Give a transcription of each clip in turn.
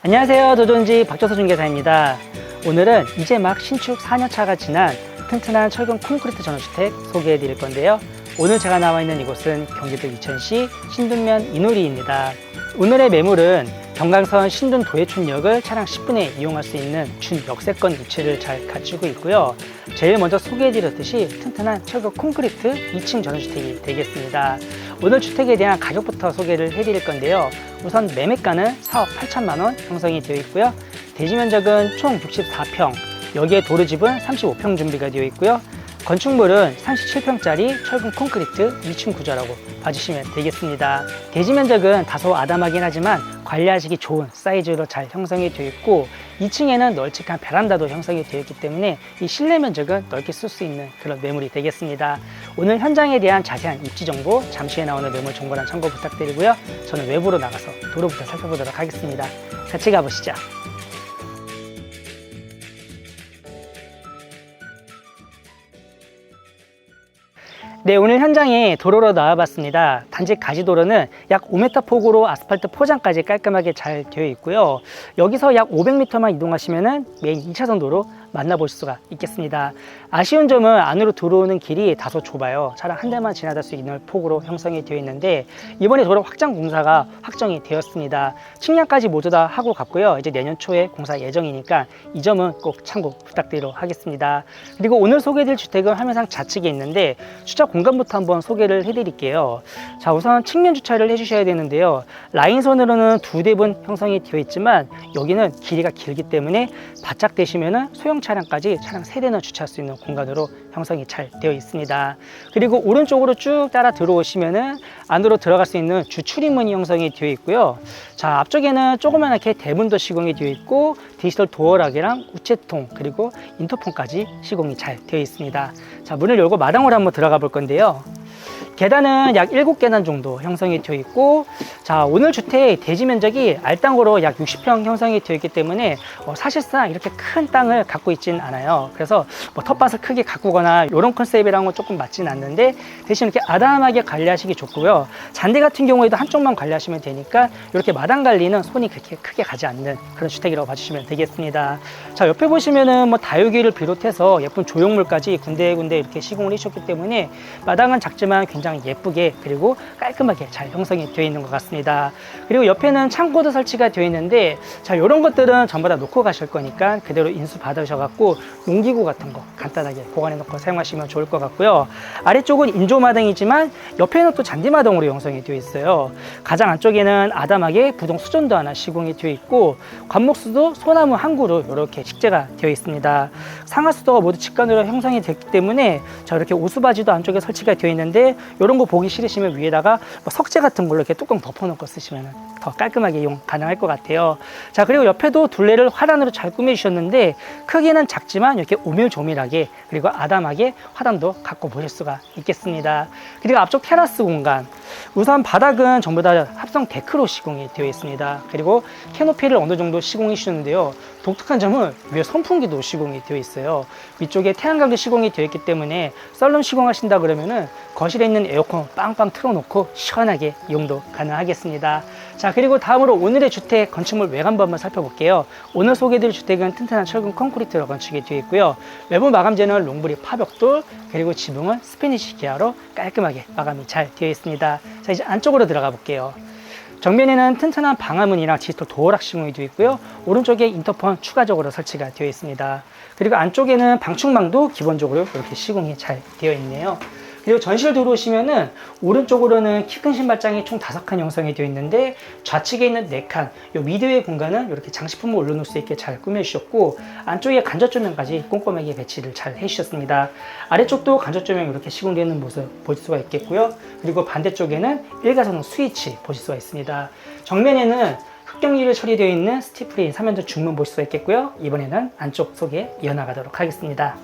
안녕하세요. 도전지 박조서 중개사입니다. 오늘은 이제 막 신축 4년차가 지난 튼튼한 철근 콘크리트 전원주택 소개해 드릴 건데요. 오늘 제가 나와 있는 이곳은 경기도 이천시 신둔면 이노리입니다. 오늘의 매물은 경강선 신둔 도예촌역을 차량 10분에 이용할 수 있는 준역세권 위치를 잘 갖추고 있고요. 제일 먼저 소개해 드렸듯이 튼튼한 철근 콘크리트 2층 전원주택이 되겠습니다. 오늘 주택에 대한 가격부터 소개를 해 드릴 건데요. 우선 매매가는 4억 8천만 원 형성이 되어 있고요. 대지 면적은 총 64평, 여기에 도로집은 35평 준비가 되어 있고요. 건축물은 37평짜리 철근 콘크리트 2층 구조라고 봐주시면 되겠습니다. 대지 면적은 다소 아담하긴 하지만 관리하시기 좋은 사이즈로 잘 형성이 되어 있고 2층에는 널찍한 베란다도 형성이 되어 있기 때문에 이 실내 면적은 넓게 쓸 수 있는 그런 매물이 되겠습니다. 오늘 현장에 대한 자세한 입지 정보 잠시 후에 나오는 매물 정보란 참고 부탁드리고요. 저는 외부로 나가서 도로부터 살펴보도록 하겠습니다. 같이 가보시죠. 네, 오늘 현장에 도로로 나와봤습니다. 단지 가지도로는 약 5m 폭으로 아스팔트 포장까지 깔끔하게 잘 되어 있고요. 여기서 약 500m만 이동하시면 메인 2차선 도로 만나보실 수가 있겠습니다. 아쉬운 점은 안으로 들어오는 길이 다소 좁아요. 차량 한 대만 지나갈 수 있는 폭으로 형성이 되어 있는데 이번에 도로 확장 공사가 확정이 되었습니다. 측량까지 모두 다 하고 갔고요. 이제 내년 초에 공사 예정이니까 이 점은 꼭 참고 부탁드리도록 하겠습니다. 그리고 오늘 소개해드릴 주택은 화면상 좌측에 있는데 주차 공간부터 한번 소개를 해드릴게요. 자, 우선 측면 주차를 해주셔야 되는데요. 라인선으로는 2대분 형성이 되어 있지만 여기는 길이가 길기 때문에 바짝 되시면은 소형 차량까지 차량 3대나 주차할 수 있는 공간으로 형성이 잘 되어 있습니다. 그리고 오른쪽으로 쭉 따라 들어오시면은 안으로 들어갈 수 있는 주출입문이 형성이 되어 있고요. 자, 앞쪽에는 조그맣게 대문도 시공이 되어 있고 디지털 도어락이랑 우체통 그리고 인터폰까지 시공이 잘 되어 있습니다. 자, 문을 열고 마당으로 한번 들어가 볼 건데요. 계단은 약 7계단 정도 형성이 되어 있고, 자, 오늘 주택 대지 면적이 알땅으로 약 60평 형성이 되어 있기 때문에 사실상 이렇게 큰 땅을 갖고 있진 않아요. 그래서 뭐 텃밭을 크게 가꾸거나 이런 컨셉이랑은 조금 맞진 않는데 대신 이렇게 아담하게 관리하시기 좋고요. 잔디 같은 경우에도 한쪽만 관리하시면 되니까 이렇게 마당 관리는 손이 그렇게 크게 가지 않는 그런 주택이라고 봐주시면 되겠습니다. 자, 옆에 보시면은 뭐 다육이를 비롯해서 예쁜 조형물까지 군데군데 이렇게 시공을 해주셨기 때문에 마당은 작지만 굉장히 예쁘게 그리고 깔끔하게 잘 형성이 되어 있는 것 같습니다. 그리고 옆에는 창고도 설치가 되어 있는데 자, 이런 것들은 전부 다 놓고 가실 거니까 그대로 인수 받으셔갖고 농기구 같은 거 간단하게 보관해 놓고 사용하시면 좋을 것 같고요. 아래쪽은 인조마당이지만 옆에는 또 잔디마당으로 형성이 되어 있어요. 가장 안쪽에는 아담하게 부동 수전도 하나 시공이 되어 있고 관목수도 소나무 한 그루 이렇게 식재가 되어 있습니다. 상하수도가 모두 직관으로 형성이 됐기 때문에 자, 이렇게 오수바지도 안쪽에 설치가 되어 있는데 이런 거 보기 싫으시면 위에다가 뭐 석재 같은 걸로 이렇게 뚜껑 덮어놓고 쓰시면 더 깔끔하게 이용 가능할 것 같아요. 자, 그리고 옆에도 둘레를 화단으로 잘 꾸며주셨는데 크기는 작지만 이렇게 오밀조밀하게 그리고 아담하게 화단도 갖고 보실 수가 있겠습니다. 그리고 앞쪽 테라스 공간, 우선 바닥은 전부 다 합성 데크로 시공이 되어 있습니다. 그리고 캐노피를 어느 정도 시공해 주셨는데요. 독특한 점은 위에 선풍기도 시공이 되어 있어요. 위쪽에 태양광도 시공이 되어 있기 때문에 썰룸 시공하신다 그러면은 거실에 있는 에어컨 빵빵 틀어놓고 시원하게 이용도 가능하겠습니다. 자, 그리고 다음으로 오늘의 주택 건축물 외관부 한번 살펴볼게요. 오늘 소개해드릴 주택은 튼튼한 철근 콘크리트로 건축이 되어 있고요. 외부 마감재는 롱브리 파벽돌 그리고 지붕은 스페니쉬 기아로 깔끔하게 마감이 잘 되어 있습니다. 자, 이제 안쪽으로 들어가 볼게요. 정면에는 튼튼한 방화문이랑 디지털 도어락 시공이 되어 있고요. 오른쪽에 인터폰 추가적으로 설치가 되어 있습니다. 그리고 안쪽에는 방충망도 기본적으로 이렇게 시공이 잘 되어 있네요. 그리고 전실 들어오시면은 오른쪽으로는 키 큰 신발장이 총 5칸 형성이 되어 있는데 좌측에 있는 4칸, 요 미드의 공간은 이렇게 장식품을 올려놓을 수 있게 잘 꾸며주셨고 안쪽에 간접조명까지 꼼꼼하게 배치를 잘 해주셨습니다. 아래쪽도 간접조명 이렇게 시공되어 있는 모습 보실 수가 있겠고요. 그리고 반대쪽에는 일가선호 스위치 보실 수가 있습니다. 정면에는 흑경유로 처리되어 있는 스티프린 3연전 중문 보실 수가 있겠고요. 이번에는 안쪽 소개 이어나가도록 하겠습니다.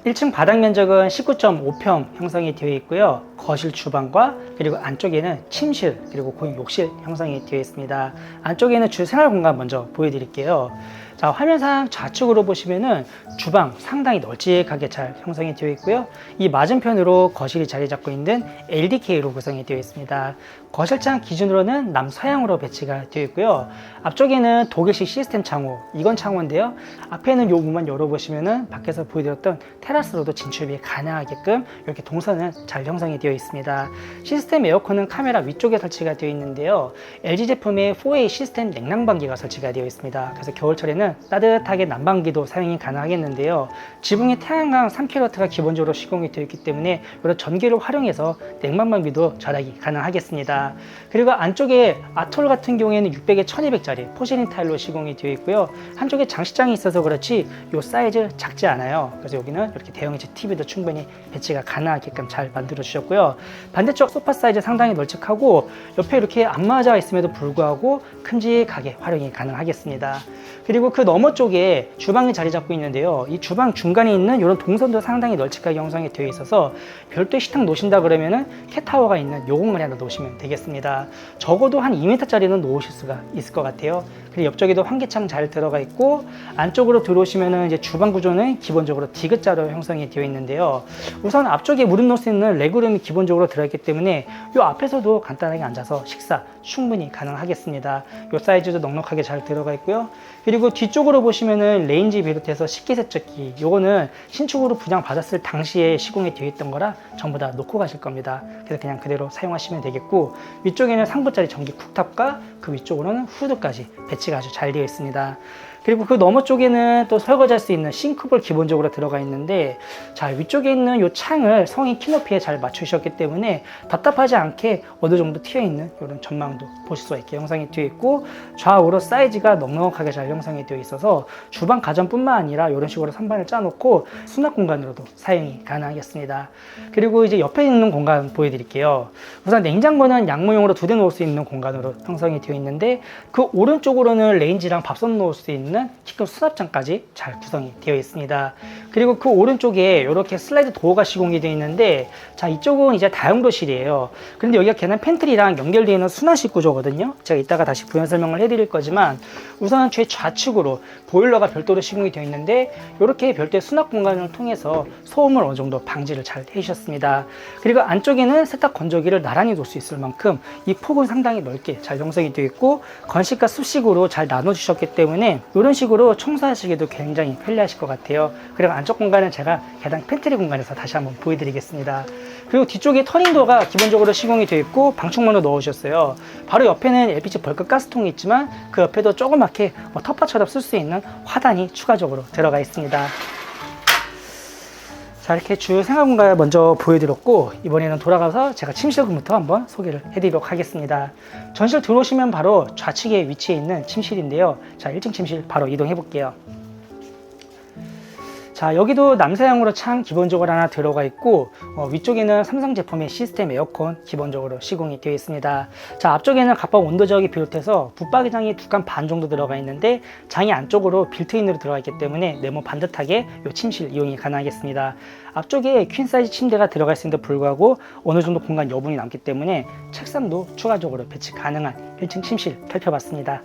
1층 바닥 면적은 19.5평 형성이 되어 있고요. 거실 주방과 그리고 안쪽에는 침실 그리고 고용 욕실 형성이 되어 있습니다. 안쪽에는 주 생활 공간 먼저 보여드릴게요. 자, 화면상 좌측으로 보시면은 주방 상당히 널찍하게 잘 형성이 되어 있고요. 이 맞은편으로 거실이 자리 잡고 있는 LDK로 구성이 되어 있습니다. 거실창 기준으로는 남서향으로 배치가 되어 있고요. 앞쪽에는 독일식 시스템 창호, 이건 창호인데요. 앞에는 요 문만 열어보시면은 밖에서 보여드렸던 테라스로도 진출이 가능하게끔 이렇게 동선은 잘 형성이 되어 있습니다. 시스템 에어컨은 카메라 위쪽에 설치가 되어 있는데요. LG 제품의 4A 시스템 냉난방기가 설치가 되어 있습니다. 그래서 겨울철에는 따뜻하게 난방기도 사용이 가능하겠는데요. 지붕에 태양광 3kW가 기본적으로 시공이 되어 있기 때문에 이런 전기를 활용해서 냉난방비도 절약이 가능하겠습니다. 그리고 안쪽에 아톨 같은 경우에는 600에 1200짜리 포세린 타일로 시공이 되어 있고요. 한쪽에 장식장이 있어서 그렇지 이 사이즈 작지 않아요. 그래서 여기는 이렇게 대형이지 TV도 충분히 배치가 가능하게끔 잘 만들어 주셨고요. 반대쪽 소파 사이즈 상당히 널찍하고 옆에 이렇게 안마자가 있음에도 불구하고 큼직하게 활용이 가능하겠습니다. 그리고 그 너머 쪽에 주방이 자리 잡고 있는데요. 이 주방 중간에 있는 이런 동선도 상당히 널찍하게 형성이 되어 있어서 별도의 식탁 놓으신다 그러면은 캣타워가 있는 요 공간에 하나 놓으시면 되겠습니다. 적어도 한 2m짜리는 놓으실 수가 있을 것 같아요. 그리고 옆쪽에도 환기창 잘 들어가 있고 안쪽으로 들어오시면은 이제 주방 구조는 기본적으로 디귿자로 형성이 되어 있는데요. 우선 앞쪽에 무릎 놓을 수 있는 레그룸이 기본적으로 들어있기 때문에 이 앞에서도 간단하게 앉아서 식사 충분히 가능하겠습니다. 이 사이즈도 넉넉하게 잘 들어가 있고요. 그리고 뒤쪽으로 보시면은 레인지 비롯해서 식기세척기, 요거는 신축으로 분양받았을 당시에 시공이 되어 있던 거라 전부 다 놓고 가실 겁니다. 그래서 그냥 그대로 사용하시면 되겠고, 위쪽에는 상부짜리 전기 쿡탑과 그 위쪽으로는 후드까지 배치가 아주 잘 되어 있습니다. 그리고 그 너머 쪽에는 또 설거지할 수 있는 싱크볼 기본적으로 들어가 있는데, 자, 위쪽에 있는 이 창을 성인 키높이에 잘 맞추셨기 때문에 답답하지 않게 어느 정도 튀어 있는 이런 전망도 보실 수가 있게 형성이 되어 있고, 좌우로 사이즈가 넉넉하게 잘 형성이 되어 있어서 주방 가전뿐만 아니라 이런 식으로 선반을 짜놓고 수납 공간으로도 사용이 가능하겠습니다. 그리고 이제 옆에 있는 공간 보여드릴게요. 우선 냉장고는 양모형으로 2대 놓을 수 있는 공간으로 형성이 되어 있는데, 그 오른쪽으로는 레인지랑 밥솥 놓을 수 있는 키큰 수납장까지 잘 구성이 되어 있습니다. 그리고 그 오른쪽에 이렇게 슬라이드 도어가 시공이 되어 있는데, 자, 이쪽은 이제 다용도실이에요. 근데 여기가 계단 팬트리랑 연결되어 있는 순환식 구조거든요. 제가 이따가 다시 부연 설명을 해드릴 거지만, 우선 최좌측으로 보일러가 별도로 시공이 되어 있는데, 이렇게 별도의 수납 공간을 통해서 소음을 어느 정도 방지를 잘 해주셨습니다. 그리고 안쪽에는 세탁 건조기를 나란히 놓을 수 있을 만큼 이 폭은 상당히 넓게 잘 형성이 되어 있고, 건식과 습식으로 잘 나눠주셨기 때문에 이런 식으로 청소하시기도 굉장히 편리하실 것 같아요. 그리고 안쪽 공간은 제가 계단 팬트리 공간에서 다시 한번 보여드리겠습니다. 그리고 뒤쪽에 터닝도어가 기본적으로 시공이 되어 있고 방충망도 넣으셨어요. 바로 옆에는 LPG 벌크 가스통이 있지만 그 옆에도 조그맣게 텃밭처럼 쓸 수 있는 화단이 추가적으로 들어가 있습니다. 자, 이렇게 주 생활 공간을 먼저 보여드렸고, 이번에는 돌아가서 제가 침실부터 한번 소개를 해드리도록 하겠습니다. 전실 들어오시면 바로 좌측에 위치해 있는 침실인데요. 자, 1층 침실 바로 이동해 볼게요. 자, 여기도 남서향으로 창 기본적으로 하나 들어가 있고, 위쪽에는 삼성 제품의 시스템 에어컨 기본적으로 시공이 되어 있습니다. 자, 앞쪽에는 갑방 온도저기 비롯해서 붙박이장이 2칸 반 정도 들어가 있는데, 장이 안쪽으로 빌트인으로 들어가 있기 때문에 네모 반듯하게 이 침실 이용이 가능하겠습니다. 앞쪽에 퀸 사이즈 침대가 들어가 있음에도 불구하고 어느 정도 공간 여분이 남기 때문에 책상도 추가적으로 배치 가능한 1층 침실 살펴봤습니다.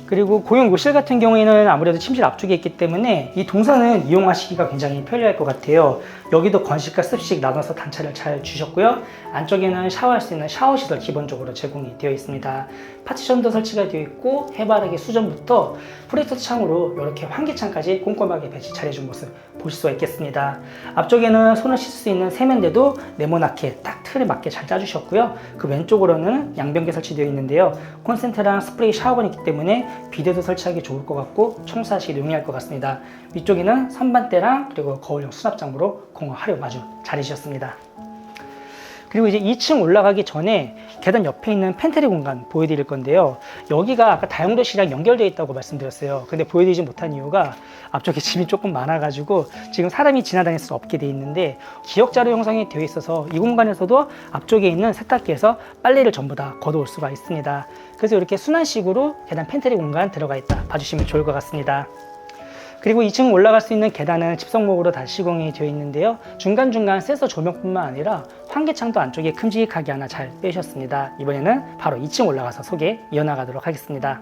그리고 공용 욕실 같은 경우에는 아무래도 침실 앞쪽에 있기 때문에 이 동선은 이용하시기가 굉장히 편리할 것 같아요. 여기도 건식과 습식 나눠서 단차를 잘 주셨고요. 안쪽에는 샤워할 수 있는 샤워시설 기본적으로 제공이 되어 있습니다. 파티션도 설치가 되어 있고, 해바라기 수전부터 프레스토 창으로 이렇게 환기창까지 꼼꼼하게 배치 잘해준 모습 보실 수가 있겠습니다. 앞쪽에는 손을 씻을 수 있는 세면대도 네모나게 딱 틀에 맞게 잘 짜주셨고요. 그 왼쪽으로는 양변기 설치되어 있는데요. 콘센트랑 스프레이 샤워건이 있기 때문에 비데도 설치하기 좋을 것 같고 청소하시기 용이할 것 같습니다. 위쪽에는 선반대랑 그리고 거울형 수납장으로 공을 활용 아주 잘해주셨습니다. 그리고 이제 2층 올라가기 전에 계단 옆에 있는 팬트리 공간 보여드릴 건데요. 여기가 아까 다용도실이랑 연결되어 있다고 말씀드렸어요. 근데 보여드리지 못한 이유가 앞쪽에 짐이 조금 많아가지고 지금 사람이 지나다닐 수 없게 되어 있는데, 기역자로 형성이 되어 있어서 이 공간에서도 앞쪽에 있는 세탁기에서 빨래를 전부 다 걷어올 수가 있습니다. 그래서 이렇게 순환식으로 계단 팬트리 공간 들어가 있다 봐주시면 좋을 것 같습니다. 그리고 2층 올라갈 수 있는 계단은 집성목으로 다 시공이 되어 있는데요. 중간중간 센서 조명뿐만 아니라 환기창도 안쪽에 큼직하게 하나 잘 빼셨습니다. 이번에는 바로 2층 올라가서 소개 이어나가도록 하겠습니다.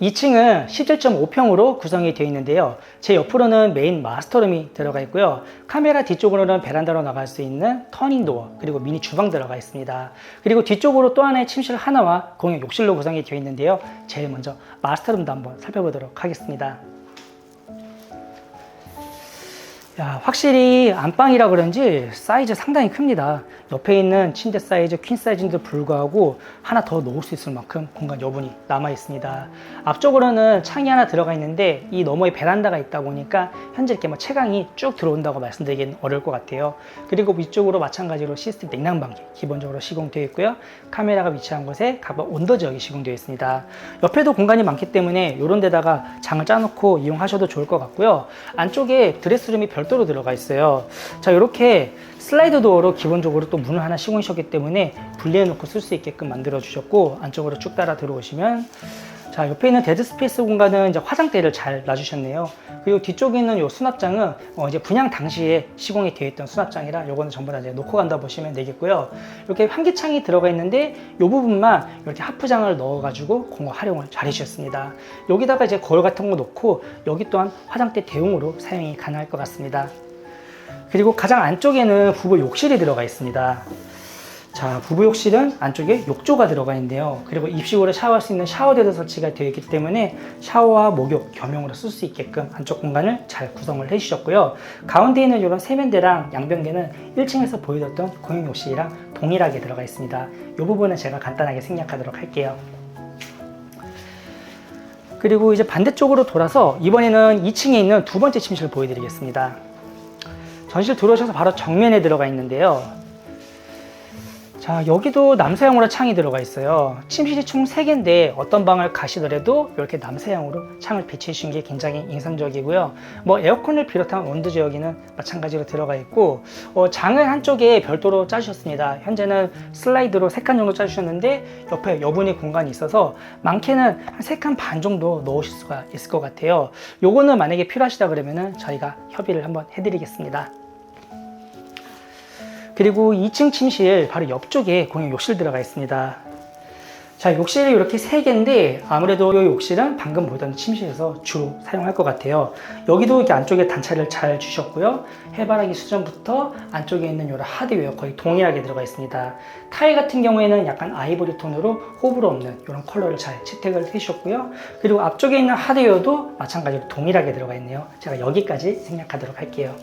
2층은 17.5평으로 구성이 되어 있는데요. 제 옆으로는 메인 마스터룸이 들어가 있고요. 카메라 뒤쪽으로는 베란다로 나갈 수 있는 터닝도어, 그리고 미니 주방 들어가 있습니다. 그리고 뒤쪽으로 또 하나의 침실 하나와 공용 욕실로 구성이 되어 있는데요. 제일 먼저 마스터룸도 한번 살펴보도록 하겠습니다. 야, 확실히 안방이라 그런지 사이즈 상당히 큽니다. 옆에 있는 침대 사이즈 퀸 사이즈인데도 불구하고 하나 더 넣을 수 있을 만큼 공간 여분이 남아 있습니다. 앞쪽으로는 창이 하나 들어가 있는데 이 너머에 베란다가 있다 보니까 현재 이렇게 뭐 채광이 쭉 들어온다고 말씀드리기는 어려울 것 같아요. 그리고 위쪽으로 마찬가지로 시스템 냉난방기 기본적으로 시공되어 있고요. 카메라가 위치한 곳에 각각 온도 지역이 시공되어 있습니다. 옆에도 공간이 많기 때문에 이런 데다가 장을 짜놓고 이용하셔도 좋을 것 같고요. 안쪽에 드레스룸이 별도로 들어가 있어요. 자, 이렇게 슬라이드 도어로 기본적으로 또 문을 하나 시공하셨기 때문에 분리해 놓고 쓸 수 있게끔 만들어 주셨고, 안쪽으로 쭉 따라 들어오시면 자, 옆에 있는 데드 스페이스 공간은 이제 화장대를 잘 놔주셨네요. 그리고 뒤쪽에 있는 이 수납장은 이제 분양 당시에 시공이 되어 있던 수납장이라 요거는 전부 다 이제 놓고 간다 보시면 되겠고요. 이렇게 환기창이 들어가 있는데 이 부분만 이렇게 하프장을 넣어가지고 공간 활용을 잘 해주셨습니다. 여기다가 이제 거울 같은 거 놓고 여기 또한 화장대 대용으로 사용이 가능할 것 같습니다. 그리고 가장 안쪽에는 부부 욕실이 들어가 있습니다. 자, 부부 욕실은 안쪽에 욕조가 들어가 있는데요. 그리고 입식으로 샤워할 수 있는 샤워대도 설치가 되어 있기 때문에 샤워와 목욕 겸용으로 쓸 수 있게끔 안쪽 공간을 잘 구성을 해주셨고요. 가운데 있는 이런 세면대랑 양변기는 1층에서 보여줬던 공용 욕실이랑 동일하게 들어가 있습니다. 이 부분은 제가 간단하게 생략하도록 할게요. 그리고 이제 반대쪽으로 돌아서 이번에는 2층에 있는 두 번째 침실을 보여드리겠습니다. 전실 들어오셔서 바로 정면에 들어가 있는데요. 자, 여기도 남서향으로 창이 들어가 있어요. 침실이 총 3개인데 어떤 방을 가시더라도 이렇게 남서향으로 창을 배치해 주신 게 굉장히 인상적이고요. 뭐 에어컨을 비롯한 온도 지역에는 마찬가지로 들어가 있고, 장은 한쪽에 별도로 짜주셨습니다. 현재는 슬라이드로 3칸 정도 짜주셨는데 옆에 여분의 공간이 있어서 많게는 한 3칸 반 정도 넣으실 수가 있을 것 같아요. 요거는 만약에 필요하시다 그러면은 저희가 협의를 한번 해드리겠습니다. 그리고 2층 침실 바로 옆쪽에 공용 욕실 들어가 있습니다. 자, 욕실이 이렇게 3개인데 아무래도 이 욕실은 방금 보던 침실에서 주로 사용할 것 같아요. 여기도 이렇게 안쪽에 단차를 잘 주셨고요. 해바라기 수전부터 안쪽에 있는 이런 하드웨어 거의 동일하게 들어가 있습니다. 타일 같은 경우에는 약간 아이보리 톤으로 호불호 없는 이런 컬러를 잘 채택을 해주셨고요. 그리고 앞쪽에 있는 하드웨어도 마찬가지로 동일하게 들어가 있네요. 제가 여기까지 생략하도록 할게요.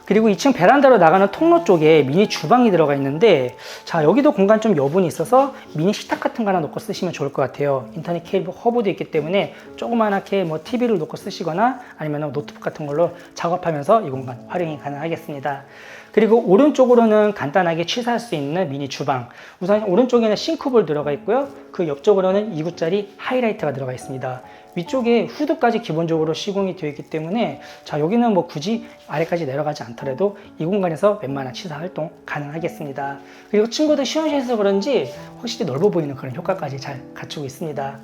그리고 2층 베란다로 나가는 통로 쪽에 미니 주방이 들어가 있는데, 자, 여기도 공간 좀 여분이 있어서 미니 식탁 같은 거 하나 놓고 쓰시면 좋을 것 같아요. 인터넷 케이블 허브도 있기 때문에 조그만하게 뭐 TV를 놓고 쓰시거나 아니면 노트북 같은 걸로 작업하면서 이 공간 활용이 가능하겠습니다. 그리고 오른쪽으로는 간단하게 취사할 수 있는 미니 주방. 우선 오른쪽에는 싱크볼 들어가 있고요. 그 옆쪽으로는 2구짜리 하이라이트가 들어가 있습니다. 위쪽에 후드까지 기본적으로 시공이 되어 있기 때문에, 자, 여기는 뭐 굳이 아래까지 내려가지 않더라도 이 공간에서 웬만한 취사 활동 가능하겠습니다. 그리고 친구들 시원시해서 그런지 확실히 넓어 보이는 그런 효과까지 잘 갖추고 있습니다.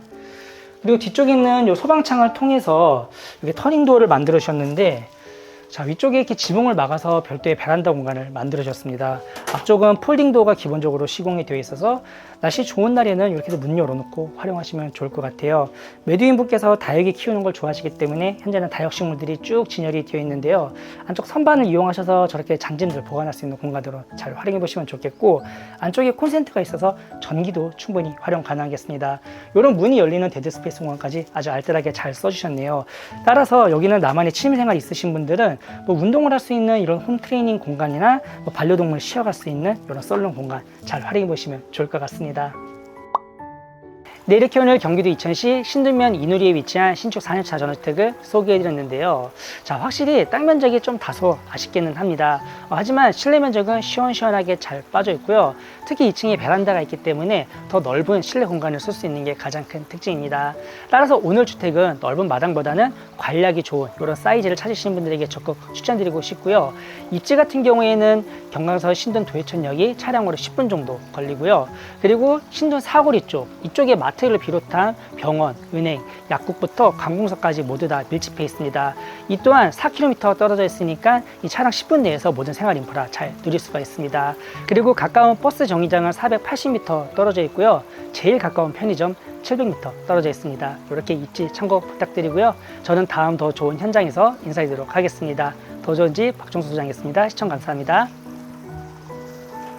그리고 뒤쪽에 있는 이 소방창을 통해서 이렇게 터닝도어를 만들어 주셨는데, 자, 위쪽에 이렇게 지붕을 막아서 별도의 베란다 공간을 만들어 주셨습니다. 앞쪽은 폴딩도어가 기본적으로 시공이 되어 있어서 날씨 좋은 날에는 이렇게 해서 문 열어놓고 활용하시면 좋을 것 같아요. 매도인분께서 다육이 키우는 걸 좋아하시기 때문에 현재는 다육식물들이 쭉 진열이 되어 있는데요. 안쪽 선반을 이용하셔서 저렇게 장진들 보관할 수 있는 공간으로 잘 활용해 보시면 좋겠고, 안쪽에 콘센트가 있어서 전기도 충분히 활용 가능하겠습니다. 이런 문이 열리는 데드 스페이스 공간까지 아주 알뜰하게 잘 써주셨네요. 따라서 여기는 나만의 취미생활 있으신 분들은 뭐 운동을 할 수 있는 이런 홈 트레이닝 공간이나 뭐 반려동물 쉬어갈 수 있는 이런 썰룸 공간 잘 활용해 보시면 좋을 것 같습니다. 네, 이렇게 오늘 경기도 이천시 신들면 이누리에 위치한 신축 4년차 전원주택을 소개해드렸는데요. 자, 확실히 땅 면적이 좀 다소 아쉽기는 합니다. 하지만 실내 면적은 시원시원하게 잘 빠져 있고요. 특히 2층에 베란다가 있기 때문에 더 넓은 실내 공간을 쓸 수 있는 게 가장 큰 특징입니다. 따라서 오늘 주택은 넓은 마당보다는 관리하기 좋은 이런 사이즈를 찾으시는 분들에게 적극 추천드리고 싶고요. 입지 같은 경우에는 경강서 신돈 도예천역이 차량으로 10분 정도 걸리고요. 그리고 신돈 사거리 쪽, 이쪽에 마트를 비롯한 병원, 은행, 약국부터 관공서까지 모두 다 밀집해 있습니다. 이 또한 4km 떨어져 있으니까 이 차량 10분 내에서 모든 생활 인프라 잘 누릴 수가 있습니다. 그리고 가까운 버스 정류장은 480m 떨어져 있고요. 제일 가까운 편의점 700m 떨어져 있습니다. 이렇게 입지 참고 부탁드리고요. 저는 다음 더 좋은 현장에서 인사드리도록 하겠습니다. 더 좋은 집 박종수 소장이었습니다. 시청 감사합니다.